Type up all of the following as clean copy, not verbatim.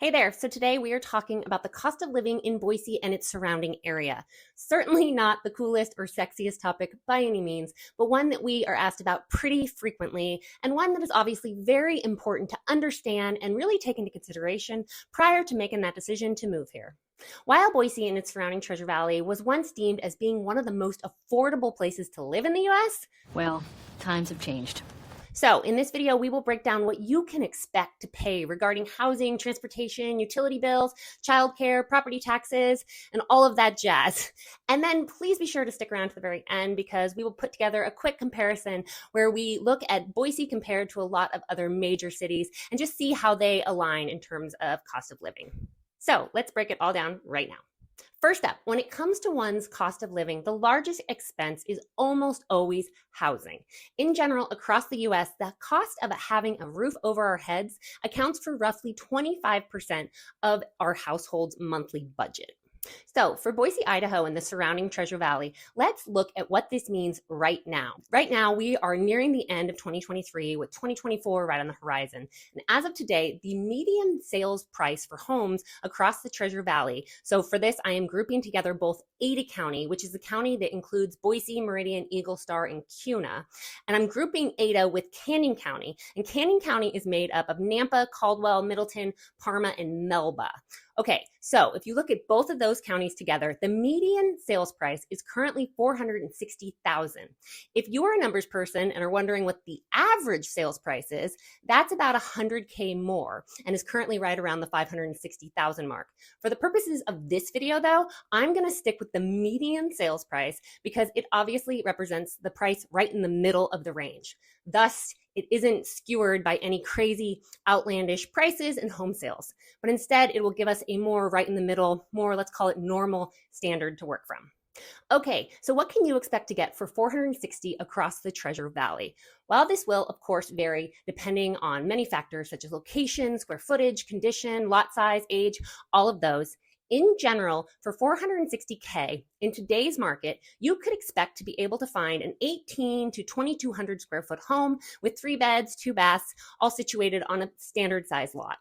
Hey there. So today we are talking about the cost of living in Boise and its surrounding area. Certainly not the coolest or sexiest topic by any means, but one that we are asked about pretty frequently and one that is obviously very important to understand and really take into consideration prior to making that decision to move here. While Boise and its surrounding Treasure Valley was once deemed as being one of the most affordable places to live in the US, well, times have changed. So in this video, we will break down what you can expect to pay regarding housing, transportation, utility bills, childcare, property taxes, and all of that jazz. And then please be sure to stick around to the very end because we will put together a quick comparison where we look at Boise compared to a lot of other major cities and just see how they align in terms of cost of living. So let's break it all down right now. First up, when it comes to one's cost of living, the largest expense is almost always housing. In general, across the US, the cost of having a roof over our heads accounts for roughly 25% of our household's monthly budget. So for Boise, Idaho and the surrounding Treasure Valley, let's look at what this means right now. Right now, we are nearing the end of 2023 with 2024 right on the horizon. And as of today, the median sales price for homes across the Treasure Valley. So for this, I am grouping together both Ada County, which is the county that includes Boise, Meridian, Eagle Star, and Kuna. And I'm grouping Ada with Canyon County. And Canyon County is made up of Nampa, Caldwell, Middleton, Parma, and Melba. Okay, so if you look at both of those counties together, the median sales price is currently $460,000. If you are a numbers person and are wondering what the average sales price is, that's about $100K more and is currently right around the $560,000 mark. For the purposes of this video though, I'm gonna stick with the median sales price because it obviously represents the price right in the middle of the range. Thus, it isn't skewered by any crazy outlandish prices and home sales, but instead it will give us a more right in the middle, more let's call it normal standard to work from. Okay, so what can you expect to get for $460,000 across the Treasure Valley? While this will, of course, vary depending on many factors such as location, square footage, condition, lot size, age, all of those. In general, for $460K in today's market, you could expect to be able to find an 18 to 2,200 square foot home with 3 beds, 2 baths, all situated on a standard size lot.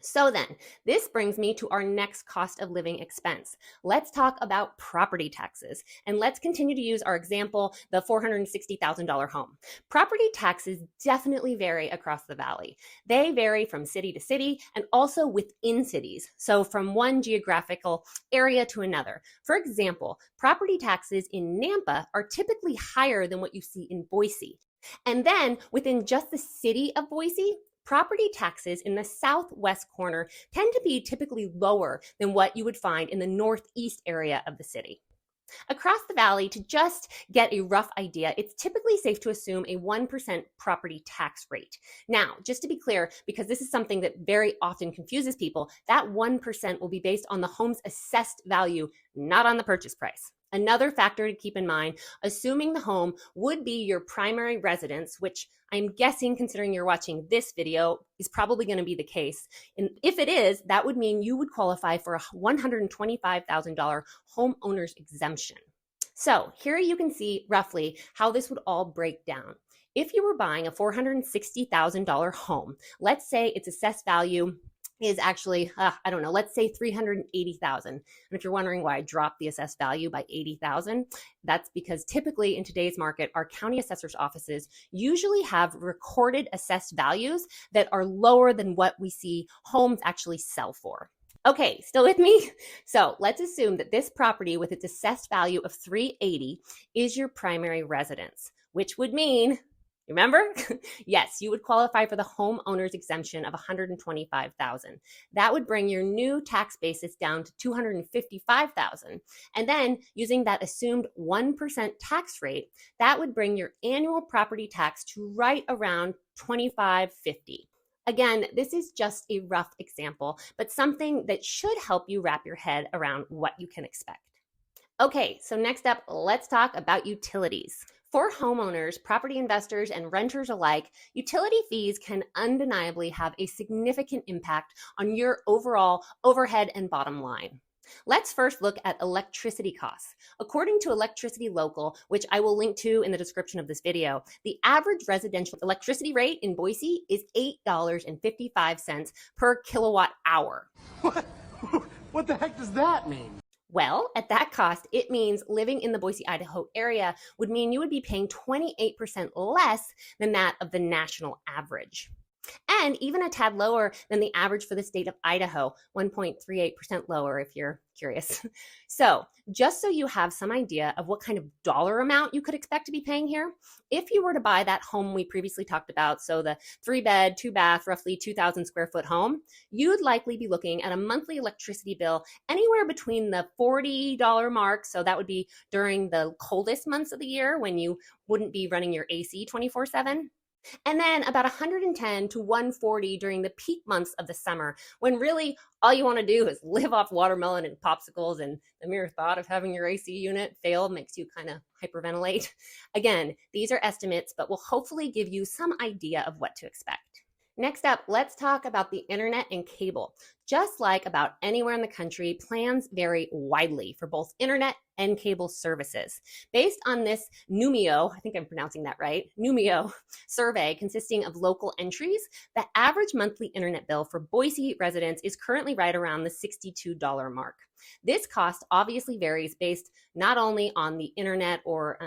So then, this brings me to our next cost of living expense. Let's talk about property taxes. And let's continue to use our example, the $460,000 home. Property taxes definitely vary across the valley. They vary from city to city and also within cities. So from one geographical area to another. For example, property taxes in Nampa are typically higher than what you see in Boise. And then within just the city of Boise, property taxes in the southwest corner tend to be typically lower than what you would find in the northeast area of the city. Across the valley, to just get a rough idea, it's typically safe to assume a 1% property tax rate. Now, just to be clear, because this is something that very often confuses people, that 1% will be based on the home's assessed value, not on the purchase price. Another factor to keep in mind, assuming the home would be your primary residence, which I'm guessing, considering you're watching this video, is probably going to be the case. And if it is, that would mean you would qualify for a $125,000 homeowners exemption. So here you can see roughly how this would all break down. If you were buying a $460,000 home, let's say its assessed value is actually, let's say $380,000. And if you're wondering why I dropped the assessed value by $80,000, that's because typically in today's market, our county assessor's offices usually have recorded assessed values that are lower than what we see homes actually sell for. Okay, still with me? So let's assume that this property with its assessed value of $380,000 is your primary residence, which would mean, remember? Yes, you would qualify for the homeowner's exemption of $125,000. That would bring your new tax basis down to $255,000. And then using that assumed 1% tax rate, that would bring your annual property tax to right around $2,550. Again, this is just a rough example, but something that should help you wrap your head around what you can expect. Okay, so next up, let's talk about utilities. For homeowners, property investors, and renters alike, utility fees can undeniably have a significant impact on your overall overhead and bottom line. Let's first look at electricity costs. According to Electricity Local, which I will link to in the description of this video, the average residential electricity rate in Boise is $8.55 per kilowatt hour. What the heck does that mean? Well, at that cost, it means living in the Boise, Idaho area would mean you would be paying 28% less than that of the national average. And even a tad lower than the average for the state of Idaho, 1.38% lower if you're curious. So just so you have some idea of what kind of dollar amount you could expect to be paying here, if you were to buy that home we previously talked about, so the 3-bed, 2-bath, roughly 2,000 square foot home, you'd likely be looking at a monthly electricity bill anywhere between the $40 mark, so that would be during the coldest months of the year when you wouldn't be running your AC 24/7. And then about 110 to 140 during the peak months of the summer, when really all you want to do is live off watermelon and popsicles, and the mere thought of having your AC unit fail makes you kind of hyperventilate. Again, these are estimates, but will hopefully give you some idea of what to expect. Next up, let's talk about the internet and cable. Just like about anywhere in the country, plans vary widely for both internet and cable services. Based on this Numio, I think I'm pronouncing that right, Numio survey consisting of local entries, the average monthly internet bill for Boise residents is currently right around the $62 mark. This cost obviously varies based not only on the internet or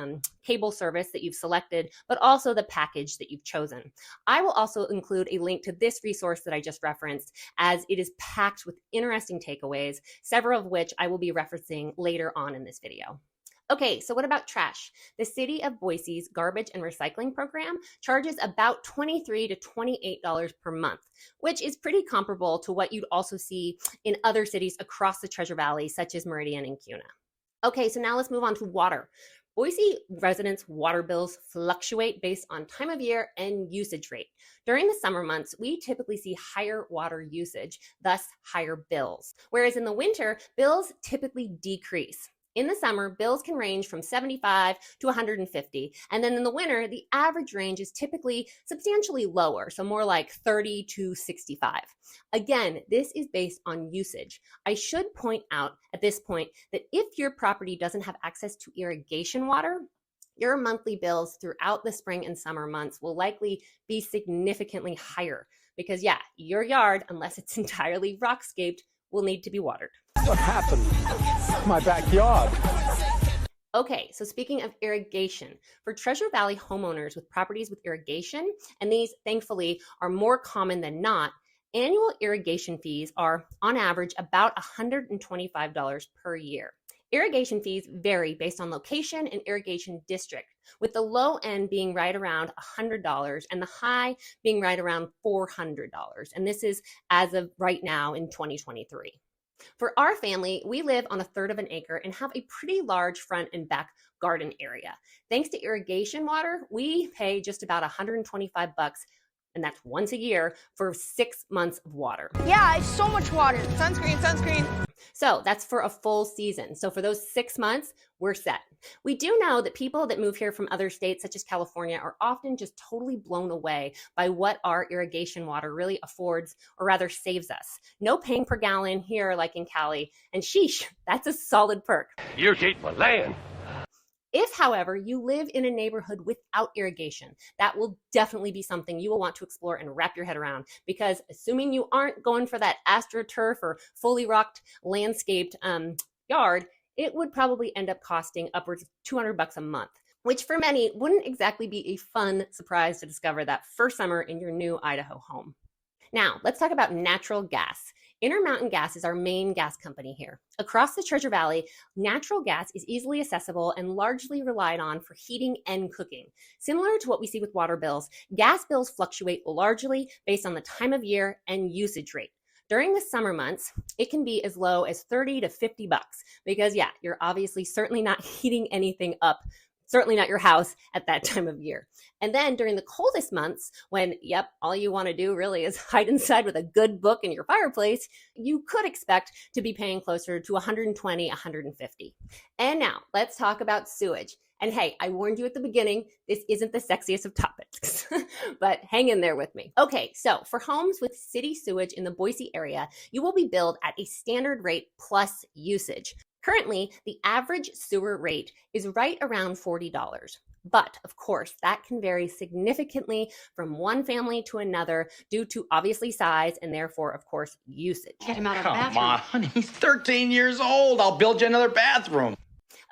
cable service that you've selected, but also the package that you've chosen. I will also include a link to this resource that I just referenced, as it is packed with interesting takeaways, several of which I will be referencing later on in this video. Okay, so what about trash? The City of Boise's garbage and recycling program charges about $23 to $28 per month, which is pretty comparable to what you'd also see in other cities across the Treasure Valley, such as Meridian and Kuna. Okay, so now let's move on to water. Boise residents' water bills fluctuate based on time of year and usage rate. During the summer months, we typically see higher water usage, thus higher bills. Whereas in the winter, bills typically decrease. In the summer, bills can range from 75 to 150, and then in the winter, the average range is typically substantially lower, so more like 30 to 65. Again, this is based on usage. I should point out at this point that if your property doesn't have access to irrigation water, your monthly bills throughout the spring and summer months will likely be significantly higher because, yeah, your yard, unless it's entirely rockscaped, will need to be watered. What happened to my backyard? Okay, so speaking of irrigation, for Treasure Valley homeowners with properties with irrigation, and these thankfully are more common than not, annual irrigation fees are on average about $125 per year. Irrigation fees vary based on location and irrigation district, with the low end being right around $100 and the high being right around $400. And this is as of right now in 2023. For our family, we live on 1/3 of an acre and have a pretty large front and back garden area. Thanks to irrigation water, we pay just about $125, and that's once a year, for 6 months of water. Yeah, it's so much water. Sunscreen, sunscreen. So that's for a full season. So for those 6 months, we're set. We do know that people that move here from other states, such as California, are often just totally blown away by what our irrigation water really affords, or rather saves us. No paying per gallon here like in Cali, and sheesh, that's a solid perk. Irrigate my land. If, however, you live in a neighborhood without irrigation, that will definitely be something you will want to explore and wrap your head around, because assuming you aren't going for that AstroTurf or fully rocked landscaped yard, it would probably end up costing upwards of $200 a month, which for many wouldn't exactly be a fun surprise to discover that first summer in your new Idaho home. Now, let's talk about natural gas. Intermountain Gas is our main gas company here. Across the Treasure Valley, natural gas is easily accessible and largely relied on for heating and cooking. Similar to what we see with water bills, gas bills fluctuate largely based on the time of year and usage rate. During the summer months, it can be as low as $30 to $50 because, yeah, you're obviously certainly not heating anything up certainly not your house at that time of year. And then during the coldest months, when, yep, all you want to do really is hide inside with a good book in your fireplace, you could expect to be paying closer to $120, $150. And now let's talk about sewage. And hey, I warned you at the beginning, this isn't the sexiest of topics, but hang in there with me. Okay, so for homes with city sewage in the Boise area, you will be billed at a standard rate plus usage. Currently, the average sewer rate is right around $40. But of course, that can vary significantly from one family to another due to obviously size and therefore, of course, usage. Get him out of the bathroom. Come on, honey, he's 13 years old. I'll build you another bathroom.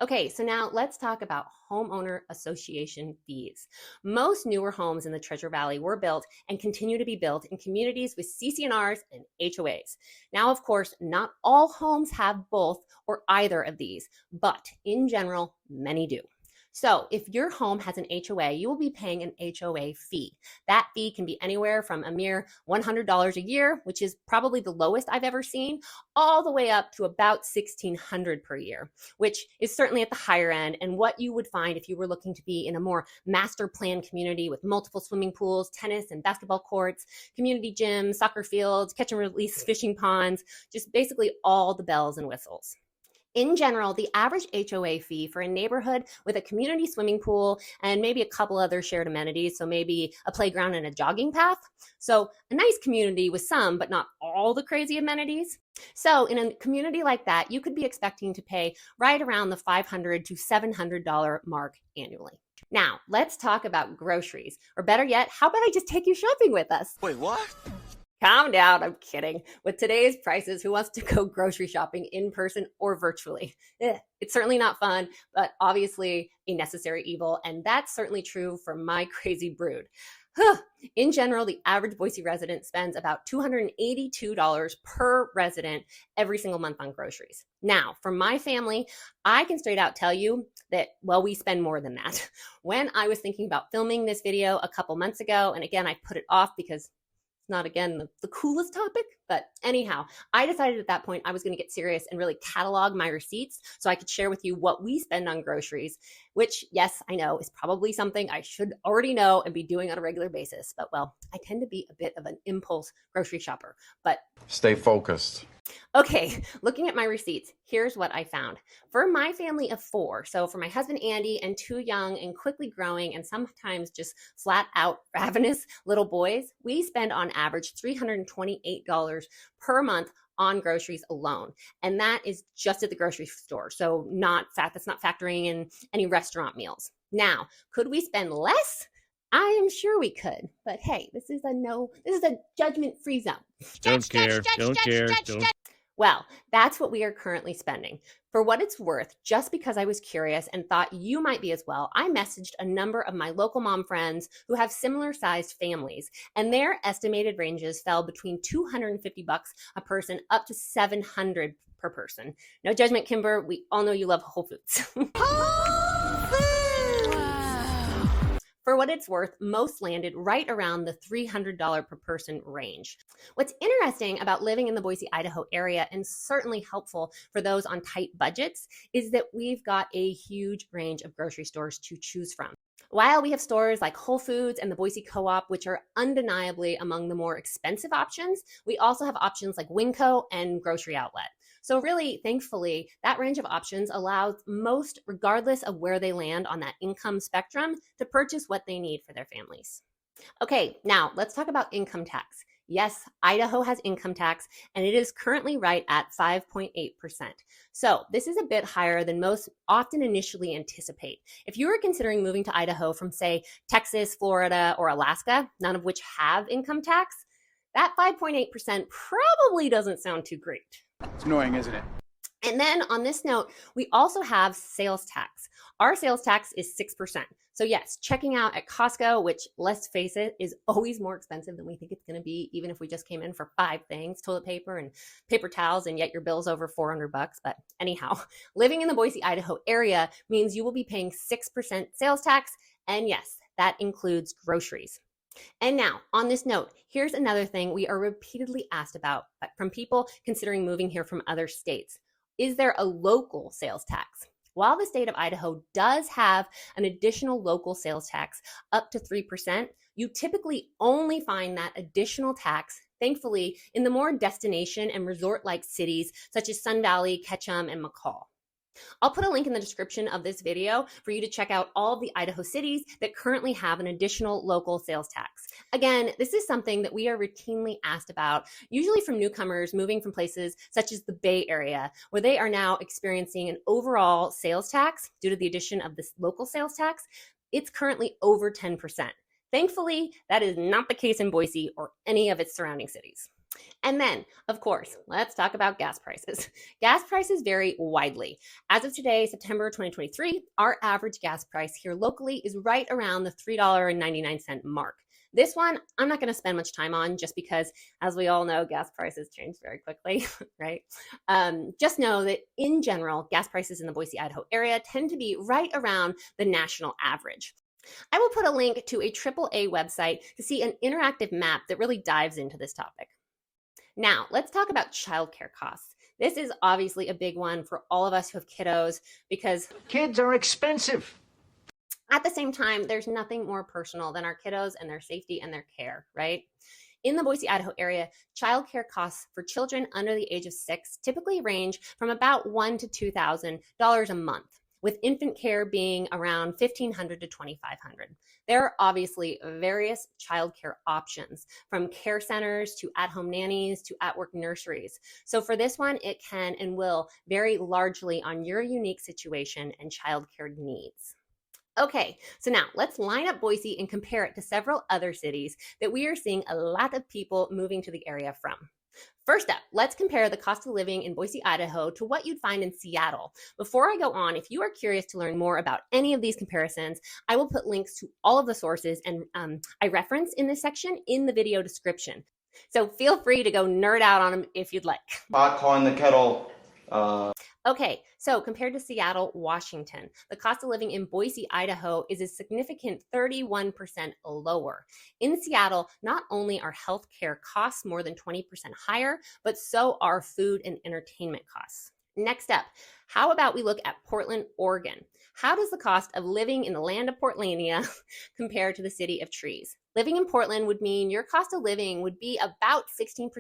Okay, so now let's talk about homeowner association fees. Most newer homes in the Treasure Valley were built and continue to be built in communities with CC&Rs and HOAs. Now, of course, not all homes have both or either of these, but in general, many do. So if your home has an HOA, you will be paying an HOA fee. That fee can be anywhere from a mere $100 a year, which is probably the lowest I've ever seen, all the way up to about $1,600 per year, which is certainly at the higher end and what you would find if you were looking to be in a more master plan community with multiple swimming pools, tennis and basketball courts, community gyms, soccer fields, catch and release fishing ponds, just basically all the bells and whistles. In general, the average HOA fee for a neighborhood with a community swimming pool and maybe a couple other shared amenities, so maybe a playground and a jogging path. So a nice community with some, but not all the crazy amenities. So in a community like that, you could be expecting to pay right around the $500 to $700 mark annually. Now, let's talk about groceries. Or better yet, how about I just take you shopping with us? Wait, what? Calm down, I'm kidding. With today's prices, who wants to go grocery shopping in person or virtually? It's certainly not fun, but obviously a necessary evil, and that's certainly true for my crazy brood. In general, the average Boise resident spends about $282 per resident every single month on groceries. Now, for my family, I can straight out tell you that, well, we spend more than that. When I was thinking about filming this video a couple months ago, and again, I put it off because not, again, the coolest topic, but anyhow, I decided at that point I was going to get serious and really catalog my receipts so I could share with you what we spend on groceries, which, yes, I know is probably something I should already know and be doing on a regular basis. But, well, I tend to be a bit of an impulse grocery shopper, but stay focused. Okay, looking at my receipts, here's what I found. For my family of 4, so for my husband Andy and 2 young and quickly growing and sometimes just flat out ravenous little boys, we spend on average $328 per month on groceries alone. And that is just at the grocery store. So that's not factoring in any restaurant meals. Now, could we spend less? I am sure we could, but hey, this is a judgment-free zone. Don't care. Well, that's what we are currently spending. For what it's worth, just because I was curious and thought you might be as well, I messaged a number of my local mom friends who have similar sized families, and their estimated ranges fell between $250 a person up to $700 per person. No judgment, Kimber. We all know you love Whole Foods. For what it's worth, most landed right around the $300 per person range. What's interesting about living in the Boise, Idaho area, and certainly helpful for those on tight budgets, is that we've got a huge range of grocery stores to choose from. While we have stores like Whole Foods and the Boise Co-op, which are undeniably among the more expensive options, we also have options like Winco and Grocery Outlet. So really, thankfully, that range of options allows most, regardless of where they land on that income spectrum, to purchase what they need for their families. Okay, now let's talk about income tax. Yes, Idaho has income tax, and it is currently right at 5.8%. So this is a bit higher than most often initially anticipate. If you were considering moving to Idaho from, say, Texas, Florida, or Alaska, none of which have income tax, that 5.8% probably doesn't sound too great. It's annoying, isn't it? And then on this note, we also have sales tax. Our sales tax is 6%. So yes, checking out at Costco, which let's face it, is always more expensive than we think it's going to be, even if we just came in for 5 things, toilet paper and paper towels, and yet your bill's over $400. But anyhow, living in the Boise, Idaho area means you will be paying 6% sales tax. And yes, that includes groceries. And now, on this note, here's another thing we are repeatedly asked about from people considering moving here from other states. Is there a local sales tax? While the state of Idaho does have an additional local sales tax up to 3%, you typically only find that additional tax, thankfully, in the more destination and resort-like cities such as Sun Valley, Ketchum, and McCall. I'll put a link in the description of this video for you to check out all of the Idaho cities that currently have an additional local sales tax. Again, this is something that we are routinely asked about, usually from newcomers moving from places such as the Bay Area, where they are now experiencing an overall sales tax due to the addition of this local sales tax. It's currently over 10%. Thankfully, that is not the case in Boise or any of its surrounding cities. And then, of course, let's talk about gas prices. Gas prices vary widely. As of today, September 2023, our average gas price here locally is right around the $3.99 mark. This one, I'm not going to spend much time on just because, as we all know, gas prices change very quickly, right? Just know that in general, gas prices in the Boise, Idaho area tend to be right around the national average. I will put a link to a AAA website to see an interactive map that really dives into this topic. Now, let's talk about childcare costs. This is obviously a big one for all of us who have kiddos because kids are expensive. At the same time, there's nothing more personal than our kiddos and their safety and their care, right? In the Boise, Idaho area, childcare costs for children under the age of 6 typically range from about $1,000 to $2,000 a month, with infant care being around $1,500 to $2,500. There are obviously various childcare options, from care centers to at-home nannies to at-work nurseries. So for this one, it can and will vary largely on your unique situation and childcare needs. Okay, so now let's line up Boise and compare it to several other cities that we are seeing a lot of people moving to the area from. First up, let's compare the cost of living in Boise, Idaho to what you'd find in Seattle. Before I go on, if you are curious to learn more about any of these comparisons, I will put links to all of the sources and I reference in this section in the video description. So feel free to go nerd out on them if you'd like. Pot calling the kettle. Okay, so compared to Seattle, Washington, the cost of living in Boise, Idaho is a significant 31% lower. In Seattle, not only are healthcare costs more than 20% higher, but so are food and entertainment costs. Next up, how about we look at Portland, Oregon? How does the cost of living in the land of Portlandia compare to the city of trees? Living in Portland would mean your cost of living would be about 16%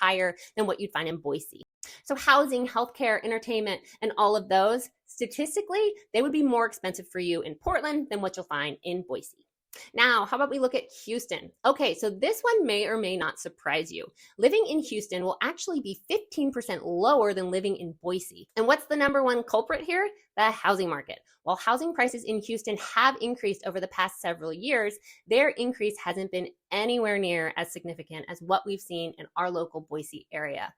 higher than what you'd find in Boise. So housing, healthcare, entertainment, and all of those, statistically, they would be more expensive for you in Portland than what you'll find in Boise. Now, how about we look at Houston? Okay, so this one may or may not surprise you. Living in Houston will actually be 15% lower than living in Boise. And what's the number one culprit here? The housing market. While housing prices in Houston have increased over the past several years, their increase hasn't been anywhere near as significant as what we've seen in our local Boise area.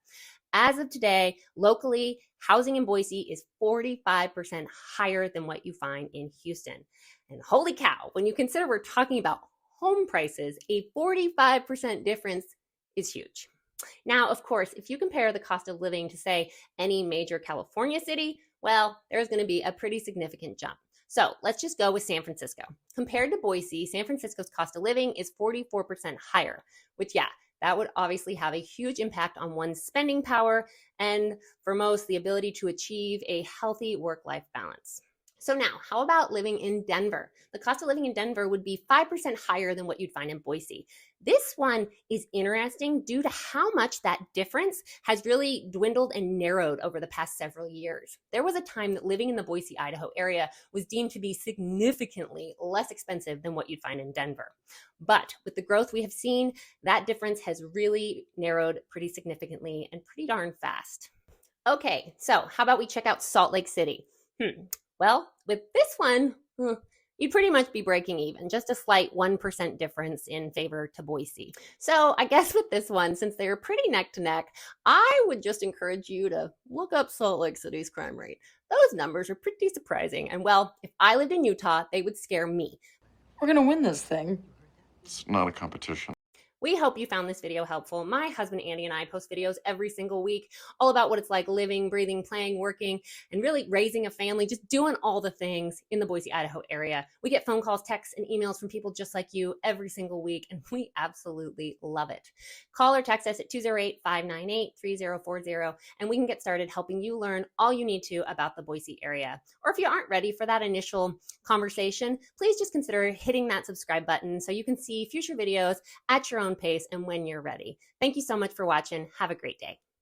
As of today, locally, housing in Boise is 45% higher than what you find in Houston. And holy cow, when you consider we're talking about home prices, a 45% difference is huge. Now, of course, if you compare the cost of living to, say, any major California city, well, there's going to be a pretty significant jump. So let's just go with San Francisco. Compared to Boise, San Francisco's cost of living is 44% higher, which, yeah, that would obviously have a huge impact on one's spending power and, for most, the ability to achieve a healthy work-life balance. So now, how about living in Denver? The cost of living in Denver would be 5% higher than what you'd find in Boise. This one is interesting due to how much that difference has really dwindled and narrowed over the past several years. There was a time that living in the Boise, Idaho area was deemed to be significantly less expensive than what you'd find in Denver. But with the growth we have seen, that difference has really narrowed pretty significantly and pretty darn fast. Okay, so how about we check out Salt Lake City? Well, with this one, you'd pretty much be breaking even, just a slight 1% difference in favor to Boise. So I guess with this one, since they're pretty neck to neck, I would just encourage you to look up Salt Lake City's crime rate. Those numbers are pretty surprising. And well, if I lived in Utah, they would scare me. We're going to win this thing. It's not a competition. We hope you found this video helpful. My husband Andy and I post videos every single week all about what it's like living, breathing, playing, working, and really raising a family, just doing all the things in the Boise, Idaho area. We get phone calls, texts, and emails from people just like you every single week, and we absolutely love it. Call or text us at 208-598-3040, and we can get started helping you learn all you need to about the Boise area. Or if you aren't ready for that initial conversation, please just consider hitting that subscribe button so you can see future videos at your own pace and when you're ready. Thank you so much for watching. Have a great day.